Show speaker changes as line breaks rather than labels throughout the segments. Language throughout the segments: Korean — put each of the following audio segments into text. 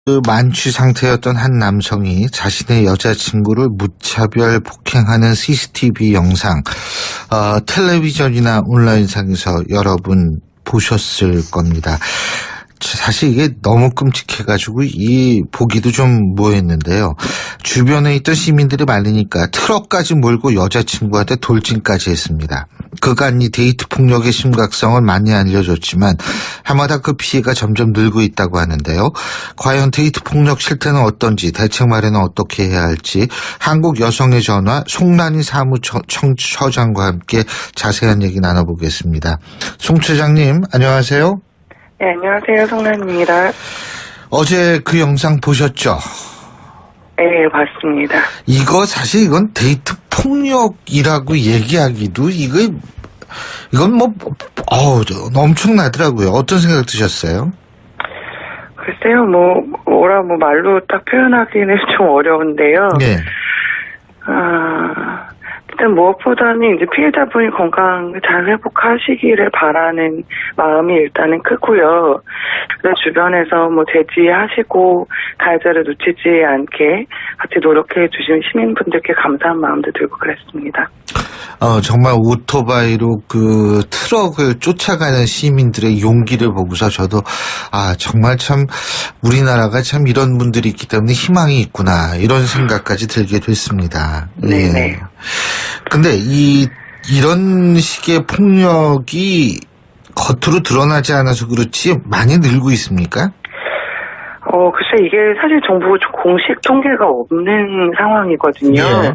그 만취 상태였던 한 남성이 자신의 여자친구를 무차별 폭행하는 CCTV 영상, 텔레비전이나 온라인상에서 여러분 보셨을 겁니다. 사실 이게 너무 끔찍해가지고 보기도 좀 뭐했는데요. 주변에 있던 시민들이 말리니까 트럭까지 몰고 여자친구한테 돌진까지 했습니다. 그간 이 데이트 폭력의 심각성을 많이 알려줬지만 해마다 그 피해가 점점 늘고 있다고 하는데요. 과연 데이트 폭력 실태는 어떤지, 대책 마련은 어떻게 해야 할지 한국 여성의 전화 송란희 사무처장과 함께 자세한 얘기 나눠보겠습니다. 송 처장님 안녕하세요.
네, 안녕하세요. 송란입니다.
어제 그 영상 보셨죠?
네, 봤습니다.
이건 데이트 폭력이라고 얘기하기도 이건 엄청나더라고요. 어떤 생각 드셨어요?
글쎄요, 말로 딱 표현하기는 좀 어려운데요.
네.
일단 무엇보다는 이제 피해자분이 건강 잘 회복하시기를 바라는 마음이 일단은 크고요. 주변에서 제지하시고 가해자를 놓치지 않게 같이 노력해 주신 시민분들께 감사한 마음도 들고 그랬습니다.
정말 오토바이로 그 트럭을 쫓아가는 시민들의 용기를 보고서 저도 정말 참 우리나라가 참 이런 분들이 있기 때문에 희망이 있구나 이런 생각까지 들게 됐습니다.
네네.
네. 근데 이런 식의 폭력이 겉으로 드러나지 않아서 그렇지 많이 늘고 있습니까?
글쎄 이게 사실 정부 공식 통계가 없는 상황이거든요.
예.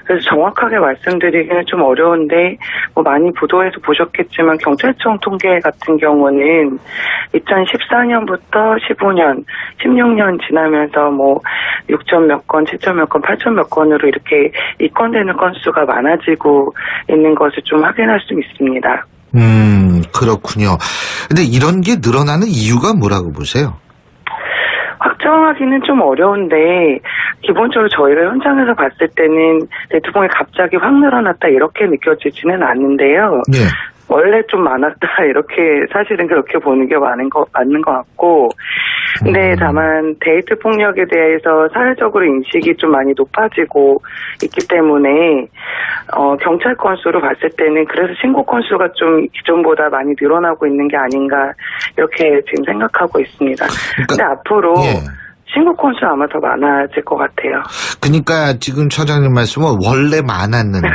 그래서 정확하게 말씀드리기는 좀 어려운데 많이 보도에서 보셨겠지만 경찰청 통계 같은 경우는 2014년부터 15년, 16년 지나면서 6천 몇 건, 7천 몇 건, 8천 몇 건으로 이렇게 입건되는 건수가 많아지고 있는 것을 좀 확인할 수 있습니다.
그렇군요. 근데 이런 게 늘어나는 이유가 뭐라고 보세요?
확정하기는 좀 어려운데 기본적으로 저희가 현장에서 봤을 때는 데이트 폭력이 갑자기 확 늘어났다 이렇게 느껴지지는 않는데요.
네.
원래 좀 많았다 이렇게 사실은 그렇게 보는 게 맞는 것 같고 근데 다만 데이트 폭력에 대해서 사회적으로 인식이 좀 많이 높아지고 있기 때문에 경찰 건수로 봤을 때는 그래서 신고 건수가 좀 기존보다 많이 늘어나고 있는 게 아닌가 이렇게 지금 생각하고 있습니다. 근데 앞으로 신고 건수 아마 더 많아질 것 같아요.
그러니까 지금 처장님 말씀은 원래 많았는데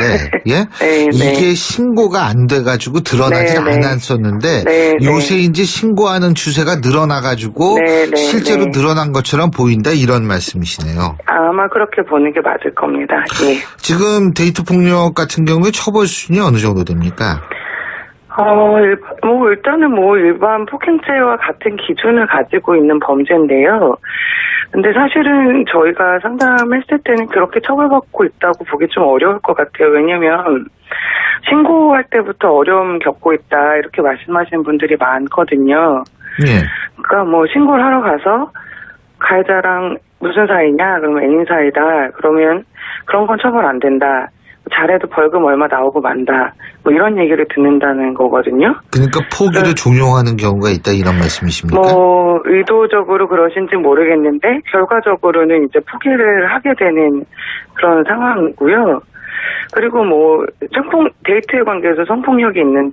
예? 이게 신고가 안 돼가지고 드러나지 않았었는데 요새 이제 신고하는 추세가 늘어나가지고 실제로 늘어난 것처럼 보인다 이런 말씀이시네요.
아마 그렇게 보는 게 맞을 겁니다. 예.
지금 데이트 폭력 같은 경우에 처벌 수준이 어느 정도 됩니까?
일단은 일반 폭행죄와 같은 기준을 가지고 있는 범죄인데요. 근데 사실은 저희가 상담했을 때는 그렇게 처벌받고 있다고 보기 좀 어려울 것 같아요. 왜냐면 신고할 때부터 어려움 겪고 있다 이렇게 말씀하시는 분들이 많거든요.
네.
그러니까 신고를 하러 가서 가해자랑 무슨 사이냐? 그러면 애인 사이다. 그러면 그런 건 처벌 안 된다. 잘해도 벌금 얼마 나오고 만다. 이런 얘기를 듣는다는 거거든요.
그러니까 포기를 종용하는 경우가 있다 이런 말씀이십니까?
의도적으로 그러신지 모르겠는데 결과적으로는 이제 포기를 하게 되는 그런 상황이고요. 그리고 데이트에 관계에서 성폭력이 있는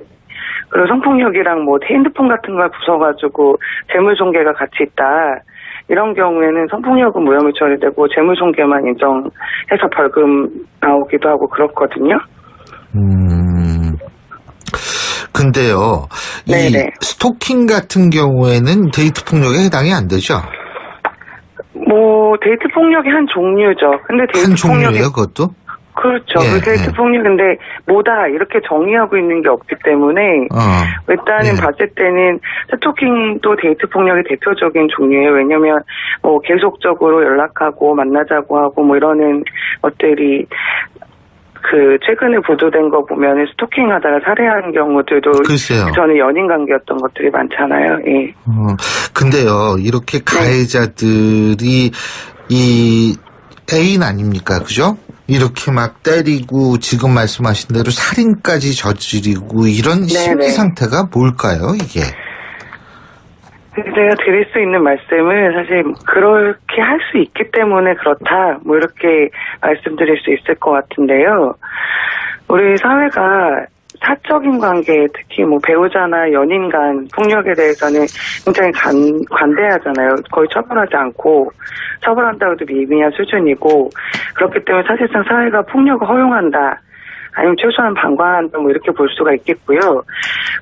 그리고 성폭력이랑 핸드폰 같은 걸 부숴가지고 재물손괴가 같이 있다. 이런 경우에는 성폭력은 무혐의 처리되고 재물손괴만 인정해서 벌금 나오기도 하고 그렇거든요.
근데요, 이 스토킹 같은 경우에는 데이트 폭력에 해당이 안 되죠?
데이트 폭력의 한 종류죠. 근데 데이트
한 종류예요, 그것도?
그렇죠. 데이트 폭력인데 뭐다 이렇게 정의하고 있는 게 없기 때문에 일단은 봤을 때는 스토킹도 데이트 폭력의 대표적인 종류예요. 왜냐면 계속적으로 연락하고 만나자고 하고 이러는 것들이 최근에 보도된 거 보면 스토킹하다가 살해한 경우들도
글쎄요.
저는 연인 관계였던 것들이 많잖아요. 예.
근데요, 이렇게 가해자들이 이 애인 아닙니까, 그죠? 이렇게 막 때리고 지금 말씀하신 대로 살인까지 저지르고 이런 심리 상태가 뭘까요, 이게?
제가 드릴 수 있는 말씀은 사실 그렇게 할 수 있기 때문에 그렇다, 뭐 이렇게 말씀드릴 수 있을 것 같은데요. 우리 사회가 사적인 관계, 특히 뭐 배우자나 연인 간 폭력에 대해서는 굉장히 관대하잖아요. 거의 처벌하지 않고, 처벌한다고 해도 미미한 수준이고, 그렇기 때문에 사실상 사회가 폭력을 허용한다, 아니면 최소한 방관한다, 뭐 이렇게 볼 수가 있겠고요.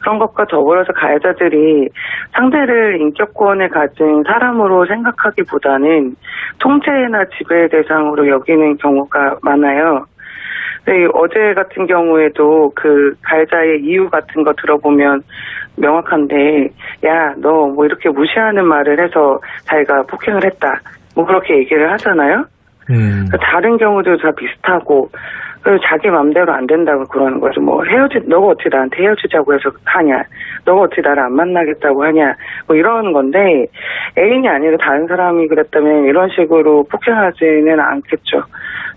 그런 것과 더불어서 가해자들이 상대를 인격권을 가진 사람으로 생각하기보다는 통제나 지배 대상으로 여기는 경우가 많아요. 네, 어제 같은 경우에도 그 가해자의 이유 같은 거 들어보면 명확한데, 야, 너 뭐 이렇게 무시하는 말을 해서 자기가 폭행을 했다, 뭐 그렇게 얘기를 하잖아요. 다른 경우도 다 비슷하고, 그리고 자기 맘대로 안 된다고 그러는 거죠. 뭐 너가 어떻게 나한테 헤어지자고 해서 하냐, 너가 어떻게 나를 안 만나겠다고 하냐, 뭐 이러는 건데, 애인이 아니라 다른 사람이 그랬다면 이런 식으로 폭행하지는 않겠죠.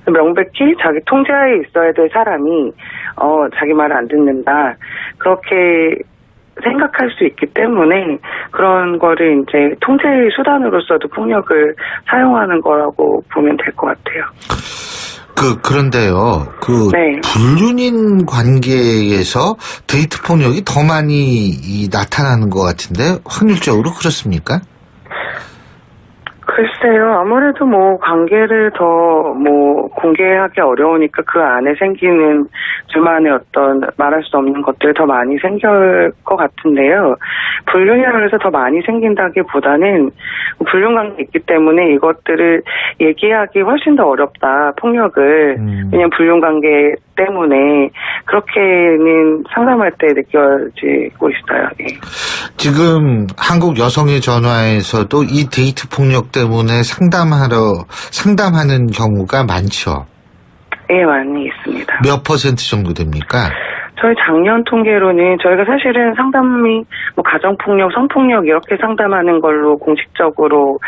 명백히 자기 통제하에 있어야 될 사람이 자기 말을 안 듣는다, 그렇게 생각할 수 있기 때문에 그런 거를 이제 통제의 수단으로서도 폭력을 사용하는 거라고 보면 될 것 같아요.
그런데요,
네.
불륜인 관계에서 데이트 폭력이 더 많이 나타나는 것 같은데, 확률적으로 그렇습니까?
글쎄요, 아무래도 뭐 관계를 더 뭐 공개하기 어려우니까 그 안에 생기는 둘만의 어떤 말할 수 없는 것들이 더 많이 생길 것 같은데요. 불륜이라고 해서 더 많이 생긴다기보다는 불륜 관계 있기 때문에 이것들을 얘기하기 훨씬 더 어렵다, 폭력을. 왜냐면 불륜 관계 때문에 그렇게는 상담할 때 느껴지고 있어요. 예.
지금 한국 여성의 전화에서도 이 데이트 폭력 때문에 상담하는 경우가 많죠.
예, 많이 있습니다.
몇 % 정도 됩니까?
저희 작년 통계로는 저희가 사실은 상담이 뭐 가정폭력, 성폭력 이렇게 상담하는 걸로 공식적으로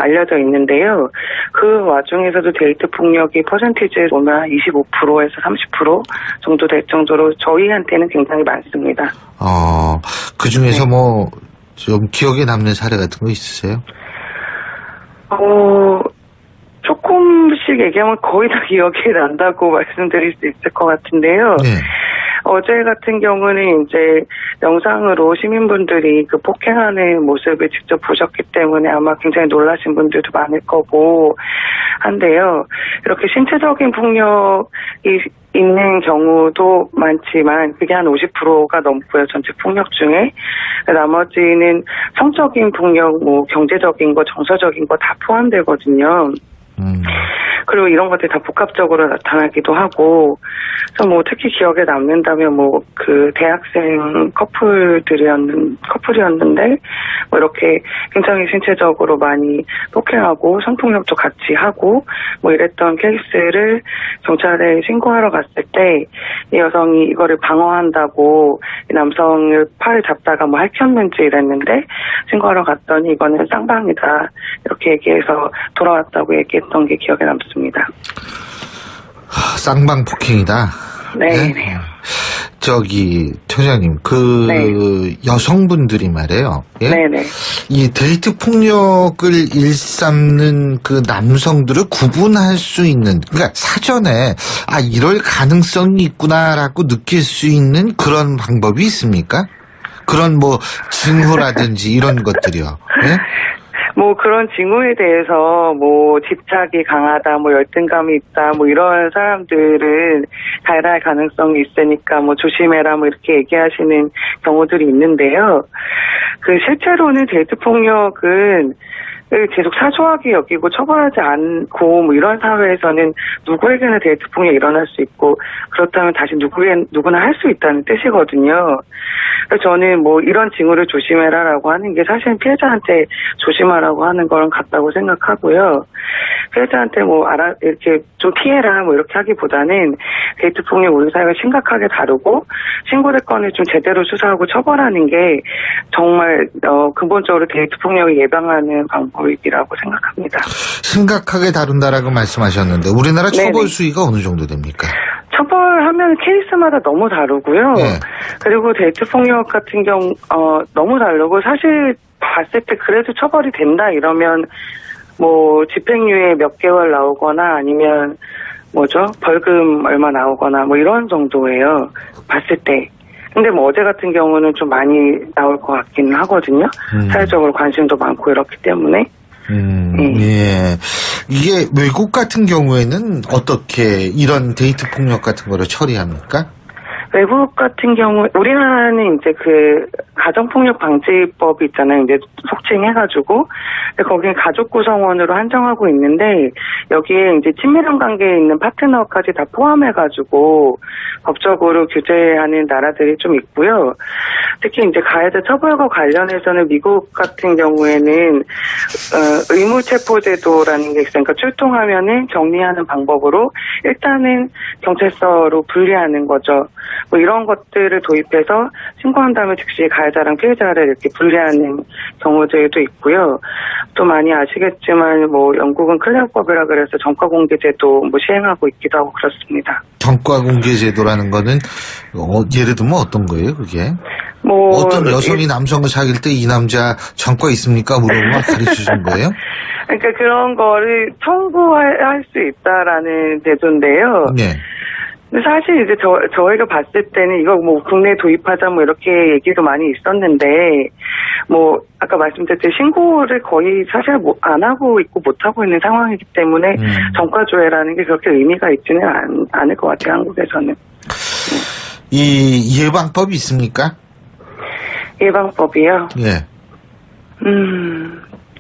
알려져 있는데요. 그 와중에서도 데이트 폭력이 퍼센티지를 보면 25%에서 30% 정도 될 정도로 저희한테는 굉장히 많습니다.
그 중에서
네.
뭐 좀 기억에 남는 사례 같은 거 있으세요?
조금씩 얘기하면 거의 다 기억이 난다고 말씀드릴 수 있을 것 같은데요.
네.
어제 같은 경우는 이제 영상으로 시민분들이 그 폭행하는 모습을 직접 보셨기 때문에 아마 굉장히 놀라신 분들도 많을 거고 한데요. 이렇게 신체적인 폭력이 있는 경우도 많지만 그게 한 50%가 넘고요. 전체 폭력 중에. 나머지는 성적인 폭력, 뭐 경제적인 거, 정서적인 거 다 포함되거든요. 그리고 이런 것들이 다 복합적으로 나타나기도 하고, 그래서 뭐 특히 기억에 남는다면 뭐 그 대학생 커플이었는데 뭐 이렇게 굉장히 신체적으로 많이 폭행하고 성폭력도 같이 하고 뭐 이랬던 케이스를 경찰에 신고하러 갔을 때 이 여성이 이거를 방어한다고 이 남성을 팔을 잡다가 뭐 핥혔는지 이랬는데, 신고하러 갔더니 이거는 쌍방이다 이렇게 얘기해서 돌아왔다고 얘기했던 게 기억에 남습니다.
쌍방 폭행이다.
네.
네? 저기 처장님,
네.
여성분들이 말이에요. 예?
네네.
이 데이트 폭력을 일삼는 그 남성들을 구분할 수 있는, 그러니까 사전에 이럴 가능성이 있구나라고 느낄 수 있는 그런 방법이 있습니까? 그런 뭐 징후라든지 이런 것들이요. 예?
뭐 그런 징후에 대해서 뭐 집착이 강하다, 뭐 열등감이 있다, 뭐 이런 사람들은 가해할 가능성이 있으니까 뭐 조심해라, 뭐 이렇게 얘기하시는 경우들이 있는데요. 그 실제로는 데이트 폭력은 계속 사소하게 여기고 처벌하지 않고 뭐 이런 사회에서는 누구에게나 데이트 폭력이 일어날 수 있고, 그렇다면 다시 누구나 할 수 있다는 뜻이거든요. 그래서 저는 뭐 이런 징후를 조심해라라고 하는 게 사실은 피해자한테 조심하라고 하는 거랑 같다고 생각하고요. 피해자한테 뭐 이렇게 좀 피해라 뭐 이렇게 하기보다는 데이트 폭력 우리 사회가 심각하게 다루고 신고될 건을 좀 제대로 수사하고 처벌하는 게 정말 근본적으로 데이트 폭력을 예방하는 방법이라고 생각합니다.
심각하게 다룬다라고 말씀하셨는데 우리나라 처벌 수위가 어느 정도 됩니까?
처벌하면 케이스마다 너무 다르고요.
네.
그리고 데이트 폭력 같은 경우 너무 다르고, 사실 봤을 때 그래도 처벌이 된다 이러면 뭐 집행유예 몇 개월 나오거나 아니면 벌금 얼마 나오거나 뭐 이런 정도예요. 봤을 때. 근데 뭐 어제 같은 경우는 좀 많이 나올 것 같기는 하거든요. 사회적으로 관심도 많고 이렇기 때문에.
예. 이게 외국 같은 경우에는 어떻게 이런 데이트 폭력 같은 거를 처리합니까?
외국 같은 경우, 우리나라는 이제 가정폭력 방지법이 있잖아요. 이제 속칭해가지고. 거기에 가족 구성원으로 한정하고 있는데, 여기에 이제 친밀한 관계에 있는 파트너까지 다 포함해가지고, 법적으로 규제하는 나라들이 좀 있고요. 특히 이제 가해자 처벌과 관련해서는 미국 같은 경우에는, 의무체포제도라는 게 있으니까 출동하면은 정리하는 방법으로 일단은 경찰서로 분리하는 거죠. 뭐 이런 것들을 도입해서 신고한 다음에 즉시 가해자랑 피해자를 이렇게 분리하는 경우들도 있고요. 또 많이 아시겠지만 뭐 영국은 클레어법이라 그래서 전과공개제도 뭐 시행하고 있기도 하고 그렇습니다.
전과공개제도라는 거는 예를 들면 어떤 거예요, 그게?
뭐
어떤 여성이 남성을 사귈 때 이 남자 전과 있습니까? 물어보면 가르쳐 준 거예요?
그러니까 그런 거를 청구할 수 있다라는 제도인데요.
네.
근데 사실 이제 저희가 봤을 때는 이거 뭐 국내에 도입하자 뭐 이렇게 얘기도 많이 있었는데 뭐 아까 말씀드렸듯이 신고를 거의 사실 안 하고 있고 못 하고 있는 상황이기 때문에 전과조회라는 게 그렇게 의미가 있지는 않을 것 같아요, 한국에서는.
이 예방법이 있습니까?
예방법이요?
예.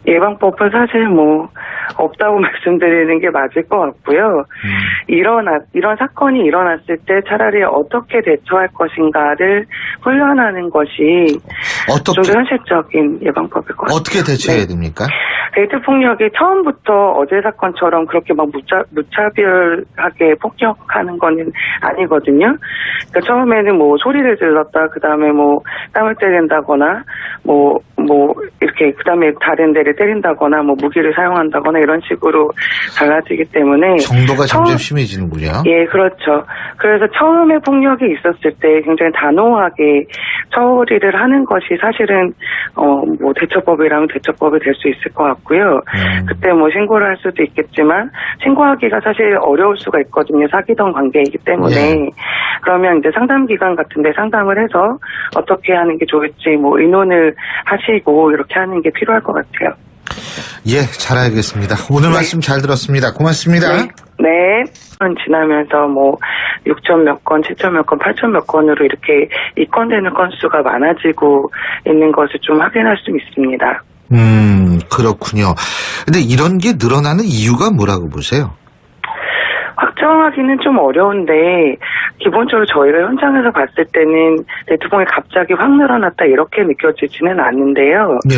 예방법은 사실 뭐 없다고 말씀드리는 게 맞을 것 같고요. 이런 사건이 일어났을 때 차라리 어떻게 대처할 것인가를 훈련하는 것이 좀 더 현실적인 예방법일 것 같아요.
어떻게 대처해야 됩니까?
데이트 폭력이 처음부터 어제 사건처럼 그렇게 막 무차별하게 폭력하는 거는 아니거든요. 그러니까 처음에는 뭐 소리를 질렀다, 그 다음에 뭐 땀을 때린다거나, 이렇게 그 다음에 다른 데를 때린다거나, 뭐 무기를 사용한다거나 이런 식으로 달라지기 때문에
정도가 점점 심해지는군요.
예, 그렇죠. 그래서 처음에 폭력이 있었을 때 굉장히 단호하게 처리를 하는 것이 사실은 뭐 대처법이라면 대처법이 될 수 있을 것 같고요. 그때 뭐 신고를 할 수도 있겠지만 신고하기가 사실 어려울 수가 있거든요. 사귀던 관계이기 때문에.
예.
그러면 이제 상담기관 같은 데 상담을 해서 어떻게 하는 게 좋을지 뭐 의논을 하시고 이렇게 하는 게 필요할 것 같아요.
예, 잘 알겠습니다. 오늘 말씀 잘 들었습니다. 고맙습니다.
네. 지나면서 뭐 6천 몇 건, 7천 몇 건, 8천 몇 건으로 이렇게 입건되는 건수가 많아지고 있는 것을 좀 확인할 수 있습니다.
그렇군요. 근데 이런 게 늘어나는 이유가 뭐라고 보세요?
확정하기는 좀 어려운데 기본적으로 저희가 현장에서 봤을 때는 대투봉이 갑자기 확 늘어났다 이렇게 느껴지지는 않는데요.
네.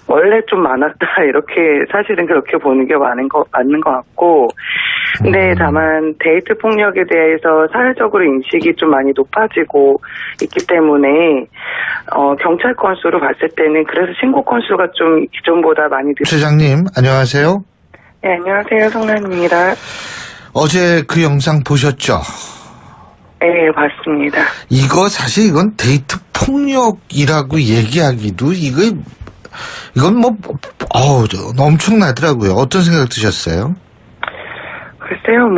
원래 좀 많았다 이렇게 사실은 그렇게 보는 게 맞는 것 같고 근데 다만 데이트 폭력에 대해서 사회적으로 인식이 좀 많이 높아지고 있기 때문에 경찰 건수로 봤을 때는 그래서 신고 건수가 좀 기존보다 많이
최장님 안녕하세요.
네, 안녕하세요. 성란입니다.
어제 그 영상 보셨죠?
네, 봤습니다.
이건 데이트 폭력이라고 얘기하기도 이건 엄청나더라고요. 어떤 생각 드셨어요?
글쎄요,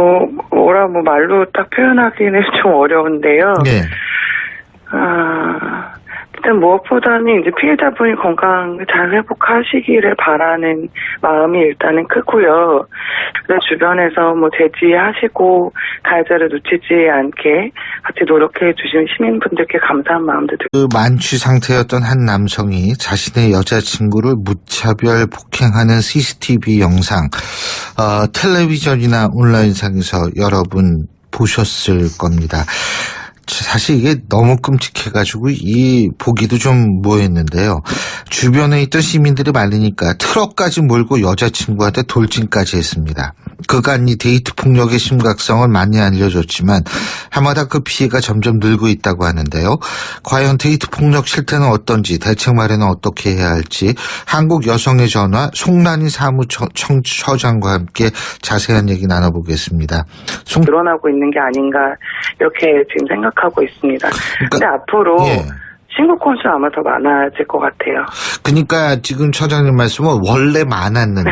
말로 딱 표현하기는 좀 어려운데요.
네.
일단 무엇보다는 이제 피해자분이 건강 잘 회복하시기를 바라는 마음이 일단은 크고요. 주변에서 제지하시고 가해자를 놓치지 않게 같이 노력해 주신 시민분들께 감사한 마음도 들고.
그 만취 상태였던 한 남성이 자신의 여자친구를 무차별 폭행하는 CCTV 영상, 텔레비전이나 온라인상에서 여러분 보셨을 겁니다. 사실 이게 너무 끔찍해가지고 보기도 좀 뭐했는데요. 주변에 있던 시민들이 말리니까 트럭까지 몰고 여자친구한테 돌진까지 했습니다. 그간 이 데이트 폭력의 심각성은 많이 알려졌지만 해마다 그 피해가 점점 늘고 있다고 하는데요. 과연 데이트 폭력 실태는 어떤지, 대책 마련은 어떻게 해야 할지 한국 여성의 전화 송란희 사무처장과 함께 자세한 얘기 나눠보겠습니다.
늘어나고 있는 게 아닌가 이렇게 지금 생각하고 있습니다. 근데 앞으로 신고 건수 아마 더 많아질 것 같아요.
그러니까 지금 처장님 말씀은 원래 많았는데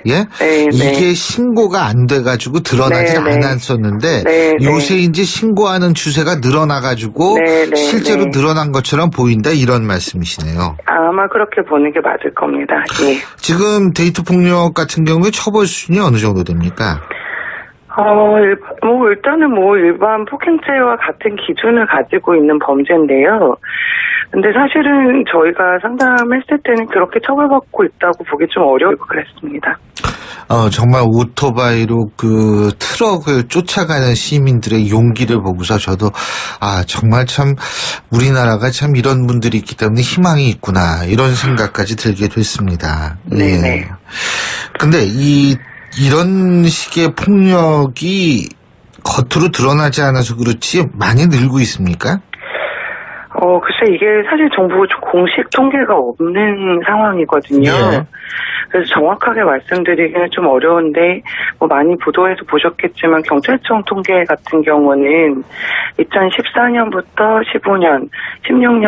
예?
네,
이게 신고가 안 돼가지고 드러나지
네, 네.
않았었는데
네,
요새
네.
이제 신고하는 추세가 늘어나가지고
네, 네,
실제로
네.
늘어난 것처럼 보인다 이런 말씀이시네요.
아마 그렇게 보는 게 맞을 겁니다. 예.
지금 데이트 폭력 같은 경우에 처벌 수준이 어느 정도 됩니까?
일단은 일반 폭행죄와 같은 기준을 가지고 있는 범죄인데요. 근데 사실은 저희가 상담했을 때는 그렇게 처벌받고 있다고 보기 좀 어려울 것 같습니다.
정말 오토바이로 그 트럭을 쫓아가는 시민들의 용기를 보고서 저도 정말 참 우리나라가 참 이런 분들이 있기 때문에 희망이 있구나 이런 생각까지 들게 됐습니다.
네네.
예. 근데 이런 식의 폭력이 겉으로 드러나지 않아서 그렇지 많이 늘고 있습니까?
글쎄 이게 사실 정부 공식 통계가 없는 상황이거든요.
예.
그래서 정확하게 말씀드리기는 좀 어려운데 많이 보도에서 보셨겠지만 경찰청 통계 같은 경우는 2014년부터 15년, 16년